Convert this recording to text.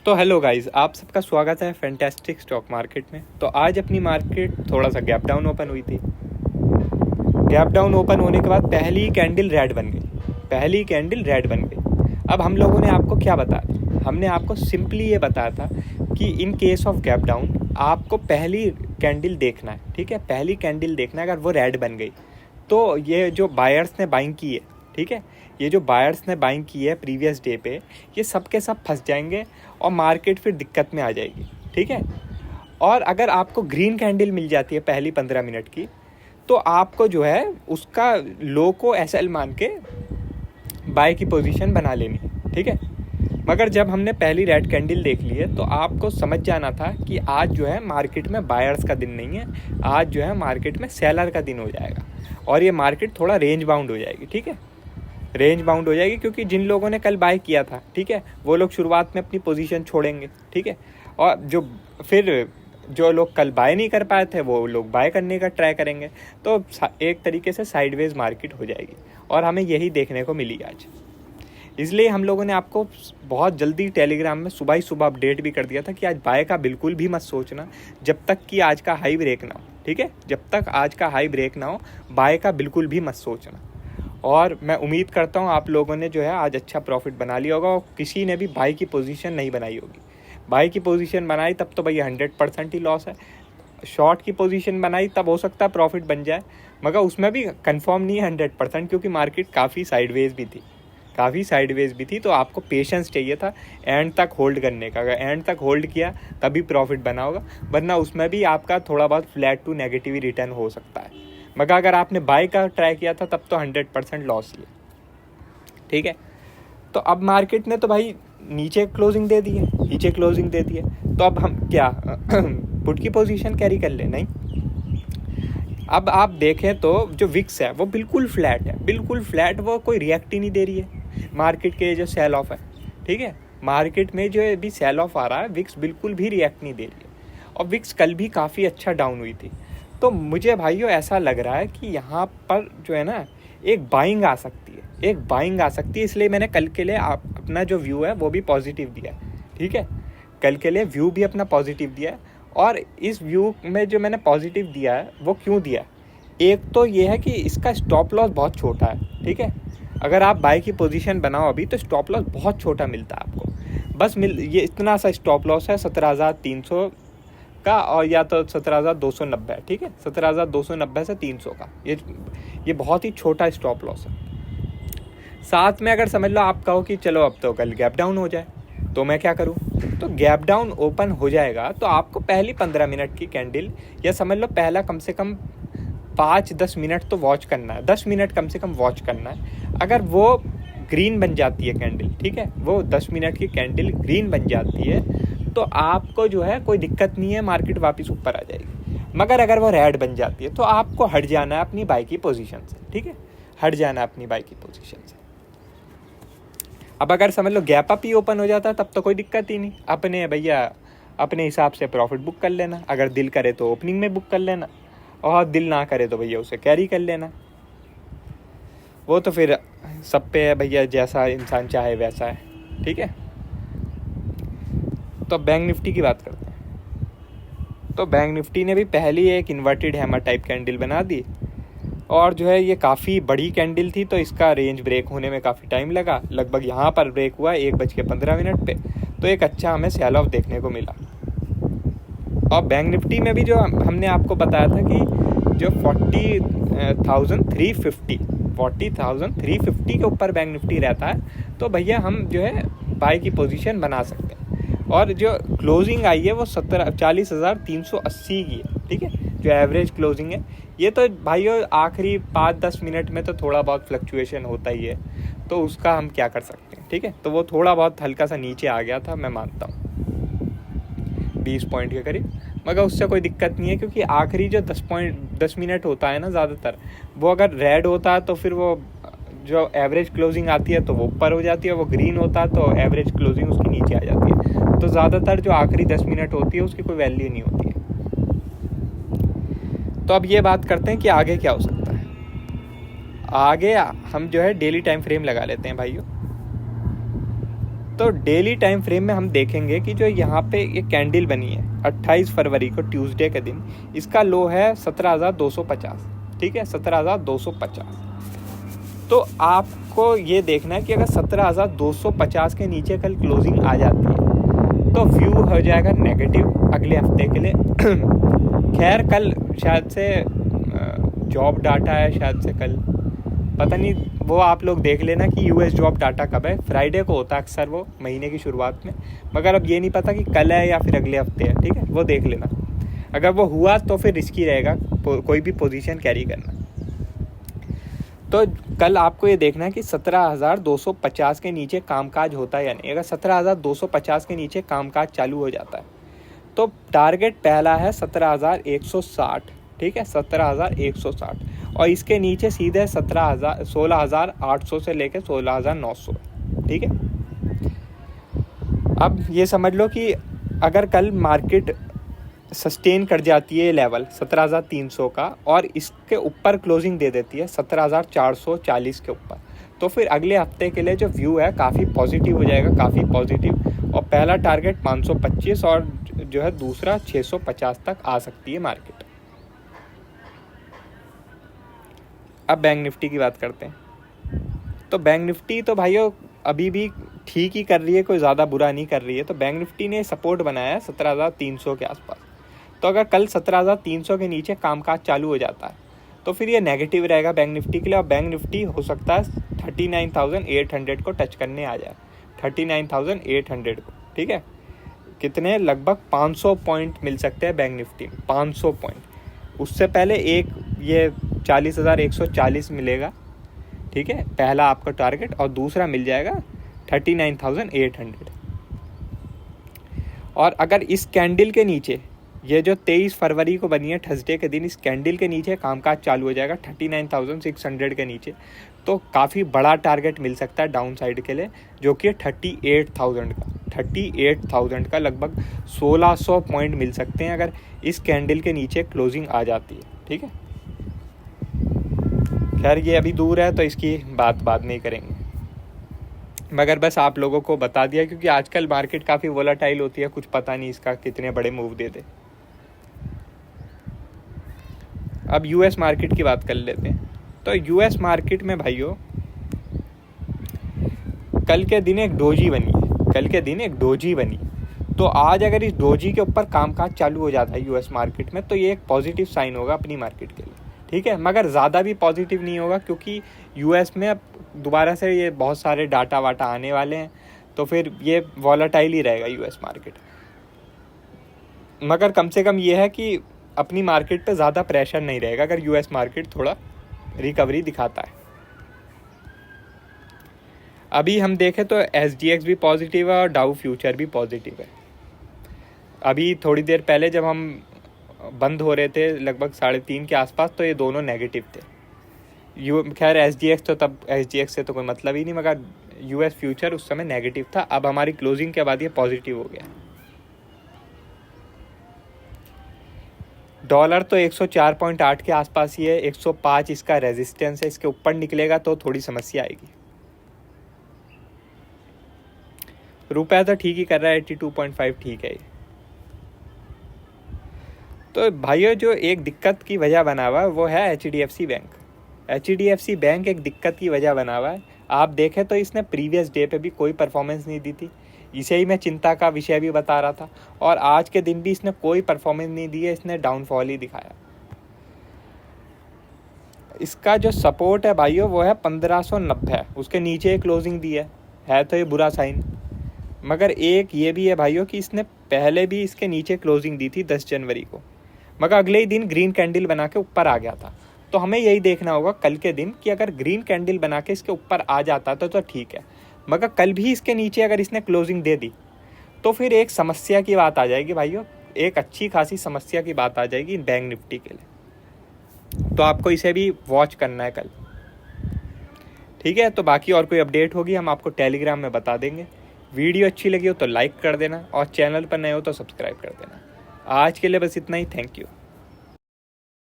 तो hello guys, आप सबका स्वागत है फैंटास्टिक स्टॉक मार्केट में। तो आज अपनी मार्केट थोड़ा सा गैप डाउन ओपन हुई थी। गैप डाउन ओपन होने के बाद पहली कैंडल रेड बन गई। अब हम लोगों ने आपको क्या बताया? हमने आपको सिंपली ये बताया था कि in case of gap down आपको पहली कैंडल देखना है, ठीक है। पहली कैंडल देखना है, अगर वो रेड बन गई तो ये जो बायर्स ने बाइंग की है, ठीक है, ये जो बायर्स ने बाइंग की है प्रीवियस डे पे, ये सब के सब फंस जाएंगे और मार्केट फिर दिक्कत में आ जाएगी, ठीक है। और अगर आपको ग्रीन कैंडल मिल जाती है पहली 15 मिनट की, तो आपको जो है उसका लो को एसएल मान के बाय की पोजीशन बना लेनी, ठीक है। मगर जब हमने पहली रेड कैंडल देख ली है तो आपको समझ जाना था कि आज जो है मार्केट में बायर्स का दिन नहीं है, आज जो है मार्केट में सेलर का दिन हो जाएगा और ये मार्केट थोड़ा रेंज बाउंड हो जाएगी, ठीक है। रेंज बाउंड हो जाएगी क्योंकि जिन लोगों ने कल बाय किया था, ठीक है, वो लोग शुरुआत में अपनी पोजीशन छोड़ेंगे, ठीक है। और जो लोग कल बाय नहीं कर पाए थे वो लोग बाय करने का ट्राई करेंगे, तो एक तरीके से साइडवेज मार्केट हो जाएगी और हमें यही देखने को मिली आज। इसलिए हम लोगों ने आपको बहुत जल्दी टेलीग्राम में सुबह ही सुबह अपडेट भी कर दिया था कि आज बाय का बिल्कुल भी मत सोचना जब तक कि आज का हाई ब्रेक ना हो, ठीक है। जब तक आज का हाई ब्रेक ना हो बाय का बिल्कुल भी मत सोचना। और मैं उम्मीद करता हूँ आप लोगों ने जो है आज अच्छा प्रॉफिट बना लिया होगा और किसी ने भी बाई की पोजीशन नहीं बनाई होगी। बाई की पोजीशन बनाई तब तो भैया 100% ही लॉस है। शॉर्ट की पोजीशन बनाई तब हो सकता है प्रॉफिट बन जाए, मगर उसमें भी कंफर्म नहीं है 100% क्योंकि मार्केट काफ़ी साइडवेज भी थी। तो आपको पेशेंस चाहिए था एंड तक होल्ड करने का। अगर एंड तक होल्ड किया तभी प्रॉफिट बना होगा, वरना उसमें भी आपका थोड़ा बहुत फ्लैट टू नेगेटिव रिटर्न हो सकता है। मगर अगर आपने बाय का ट्राई किया था तब तो 100% लॉस ही है, ठीक है। तो अब मार्केट ने तो भाई नीचे क्लोजिंग दे दी है, तो अब हम क्या पुट की पोजीशन कैरी कर ले? नहीं। अब आप देखें तो जो विक्स है वो बिल्कुल फ्लैट, वो कोई रिएक्ट ही नहीं दे रही है मार्केट के जो सेल ऑफ है, ठीक है। मार्केट में जो अभी सेल ऑफ आ रहा है विक्स बिल्कुल भी रिएक्ट नहीं दे रही है और विक्स कल भी काफ़ी अच्छा डाउन हुई थी। तो मुझे भाइयों ऐसा लग रहा है कि यहाँ पर जो है ना एक बाइंग आ सकती है, इसलिए मैंने कल के लिए अपना जो व्यू है वो भी पॉजिटिव दिया है, ठीक है। कल के लिए व्यू भी अपना पॉजिटिव दिया है और इस व्यू में जो मैंने पॉजिटिव दिया है वो क्यों दिया है? एक तो ये है कि इसका स्टॉप लॉस बहुत छोटा है, ठीक है। अगर आप बाय की पोजीशन बनाओ अभी तो स्टॉप लॉस बहुत छोटा मिलता है आपको, ये इतना सा स्टॉप लॉस है 17,300 का और या तो 17,290, ठीक है, 17,290 से 300 का ये बहुत ही छोटा स्टॉप लॉस है। साथ में अगर समझ लो आप कहो कि चलो अब तो कल गैप डाउन हो जाए तो मैं क्या करूं? तो गैप डाउन ओपन हो जाएगा तो आपको पहली 15 मिनट की कैंडल या समझ लो पहला कम से कम 5-10 मिनट तो वॉच करना है, 10 मिनट कम से कम वॉच करना है। अगर वो ग्रीन बन जाती है कैंडल, ठीक है, वो 10 मिनट की कैंडल ग्रीन बन जाती है तो आपको जो है कोई दिक्कत नहीं है, मार्केट वापस ऊपर आ जाएगी। मगर अगर वो रेड बन जाती है तो आपको हट जाना है अपनी बाय की पोजीशन से, ठीक है, हट जाना है अपनी बाय की पोजीशन से। अब अगर समझ लो गैप अप ही ओपन हो जाता है तब तो कोई दिक्कत ही नहीं, अपने हिसाब से प्रॉफिट बुक कर लेना। अगर दिल करे तो ओपनिंग में बुक कर लेना और दिल ना करे तो भैया उसे कैरी कर लेना। वो तो फिर सब पे है भैया, जैसा इंसान चाहे वैसा है, ठीक है। तो बैंक निफ्टी की बात करते हैं। तो बैंक निफ्टी ने भी पहली एक इन्वर्टेड हैमर टाइप कैंडल बना दी और जो है ये काफ़ी बड़ी कैंडल थी तो इसका रेंज ब्रेक होने में काफ़ी टाइम लगा। लगभग यहाँ पर ब्रेक हुआ 1:15 पे, तो एक अच्छा हमें सेल ऑफ देखने को मिला। और बैंक निफ्टी में भी जो हमने आपको बताया था कि जो 40,350 के ऊपर बैंक निफ्टी रहता है तो भैया हम जो है बाय की पोजीशन बना सकते हैं। और जो क्लोजिंग आई है वो 40,380 की है, ठीक है, जो एवरेज क्लोजिंग है। ये तो भाइयों आखिरी 5-10 मिनट में तो थोड़ा बहुत फ्लक्चुएशन होता ही है, तो उसका हम क्या कर सकते हैं, ठीक है। तो वो थोड़ा बहुत हल्का सा नीचे आ गया था, मैं मानता हूँ 20 पॉइंट के करीब, मगर उससे कोई दिक्कत नहीं है क्योंकि आखिरी जो 10 मिनट होता है ना ज़्यादातर, वो अगर रेड होता है तो फिर वो जो एवरेज क्लोजिंग आती है तो वो ऊपर हो जाती है, वो ग्रीन होता है तो एवरेज क्लोजिंग उसकी नीचे आ जाती है। तो ज़्यादातर जो आखिरी 10 मिनट होती है उसकी कोई वैल्यू नहीं होती है। तो अब ये बात करते हैं कि आगे क्या हो सकता है। आगे हम जो है डेली टाइम फ्रेम लगा लेते हैं भाइयों। तो डेली टाइम फ्रेम में हम देखेंगे कि जो यहाँ पे ये कैंडल बनी है 28 फरवरी को ट्यूसडे के दिन, इसका लो है 17,250, ठीक है, 17,250। तो आपको ये देखना है कि अगर 17,250 के नीचे कल क्लोजिंग आ जाती है तो व्यू हो जाएगा नेगेटिव अगले हफ्ते के लिए। खैर कल शायद से जॉब डाटा है, शायद से कल, पता नहीं, वो आप लोग देख लेना कि यूएस जॉब डाटा कब है। फ्राइडे को होता है अक्सर वो, महीने की शुरुआत में, मगर अब ये नहीं पता कि कल है या फिर अगले हफ्ते है, ठीक है, वो देख लेना। अगर वो हुआ तो फिर रिस्की रहेगा कोई भी पोजीशन कैरी करना। तो कल आपको ये देखना है कि 17,250 के नीचे कामकाज होता है या नहीं। अगर 17,250 के नीचे कामकाज चालू हो जाता है तो टारगेट पहला है 17,160, ठीक है, 17,160, और इसके नीचे सीधे 16,800 से लेकर 16,900, ठीक है। अब ये समझ लो कि अगर कल मार्केट सस्टेन कर जाती है लेवल 17,300 का और इसके ऊपर क्लोजिंग दे देती है 17,440 के ऊपर, तो फिर अगले हफ्ते के लिए जो व्यू है काफ़ी पॉजिटिव हो जाएगा, काफ़ी पॉजिटिव। और पहला टारगेट 525 और जो है दूसरा 650 तक आ सकती है मार्केट। अब बैंक निफ्टी की बात करते हैं। तो बैंक निफ्टी तो भाइयों अभी भी ठीक ही कर रही है, कोई ज़्यादा बुरा नहीं कर रही है। तो बैंक निफ्टी ने सपोर्ट बनाया है 17,300 के आसपास। तो अगर कल 17,300 के नीचे कामकाज चालू हो जाता है तो फिर ये नेगेटिव रहेगा बैंक निफ्टी के लिए, और बैंक निफ्टी हो सकता है 39,800 को टच करने आ जाए, 39,800 को, ठीक है। कितने, लगभग 500 पॉइंट मिल सकते हैं बैंक निफ्टी में, 500 पॉइंट। उससे पहले एक ये 40,140 मिलेगा, ठीक है, पहला आपका टारगेट, और दूसरा मिल जाएगा 39,800। और अगर इस कैंडल के नीचे, ये जो 23 फरवरी को बनी है थर्सडे के दिन, इस कैंडल के नीचे कामकाज चालू हो जाएगा 39,600 के नीचे, तो काफ़ी बड़ा टारगेट मिल सकता है डाउन साइड के लिए, जो कि 38,000 का, 38,000 का लगभग 1,600 पॉइंट मिल सकते हैं अगर इस कैंडल के नीचे क्लोजिंग आ जाती है, ठीक है। खैर ये अभी दूर है तो इसकी बात बाद में ही करेंगे, मगर बस आप लोगों को बता दिया क्योंकि आजकल मार्केट काफ़ी वोलाटाइल होती है, कुछ पता नहीं इसका कितने बड़े मूव दे दे। अब यूएस मार्केट की बात कर लेते हैं। तो यूएस मार्केट में भाइयों कल के दिन एक डोजी बनी है, कल के दिन एक डोजी बनी। तो आज अगर इस डोजी के ऊपर कामकाज चालू हो जाता है यूएस मार्केट में तो ये एक पॉजिटिव साइन होगा अपनी मार्केट के लिए, ठीक है, मगर ज़्यादा भी पॉजिटिव नहीं होगा क्योंकि यूएस में अब दोबारा से ये बहुत सारे डाटा वाटा आने वाले हैं, तो फिर ये वॉलेटाइल ही रहेगा यूएस मार्केट। मगर कम से कम ये है कि अपनी मार्केट पे ज़्यादा प्रेशर नहीं रहेगा अगर यूएस मार्केट थोड़ा रिकवरी दिखाता है। अभी हम देखें तो SGX भी पॉजिटिव है और डाउ फ्यूचर भी पॉजिटिव है। अभी थोड़ी देर पहले जब हम बंद हो रहे थे लगभग 3:30 के आसपास तो ये दोनों नेगेटिव थे। खैर SGX तो तब SGX से तो कोई मतलब ही नहीं, मगर यूएस फ्यूचर उस समय नेगेटिव था। अब हमारी क्लोजिंग के बाद ये पॉजिटिव हो गया। डॉलर तो 104.8 के आसपास ही है, 105 इसका रेजिस्टेंस है, इसके ऊपर निकलेगा तो थोड़ी समस्या आएगी। रुपया तो ठीक ही कर रहा है, 82.5 ठीक है। तो भाइयों जो एक दिक्कत की वजह बना हुआ है वो है HDFC बैंक। HDFC बैंक एक दिक्कत की वजह बना हुआ है। आप देखें तो इसने प्रीवियस डे पे भी कोई परफॉर्मेंस नहीं दी थी, इसे ही मैं चिंता का विषय भी बता रहा था, और आज के दिन भी इसने कोई परफॉर्मेंस नहीं दी है, इसने डाउनफॉल ही दिखाया। इसका जो सपोर्ट है भाइयों वो है 1590, उसके नीचे क्लोजिंग दी है तो ये बुरा साइन। मगर एक ये भी है भाइयों कि इसने पहले भी इसके नीचे क्लोजिंग दी थी 10 जनवरी को, मगर अगले ही दिन ग्रीन कैंडल बना के ऊपर आ गया था। तो हमें यही देखना होगा कल के दिन कि अगर ग्रीन कैंडल बना के इसके ऊपर आ जाता तो ठीक है, मगर कल भी इसके नीचे अगर इसने क्लोजिंग दे दी तो फिर एक समस्या की बात आ जाएगी भाइयों, एक अच्छी खासी समस्या की बात आ जाएगी बैंक निफ्टी के लिए। तो आपको इसे भी वॉच करना है कल, ठीक है। तो बाकी और कोई अपडेट होगी हम आपको टेलीग्राम में बता देंगे। वीडियो अच्छी लगी हो तो लाइक कर देना और चैनल पर नए हो तो सब्सक्राइब कर देना। आज के लिए बस इतना ही, थैंक यू।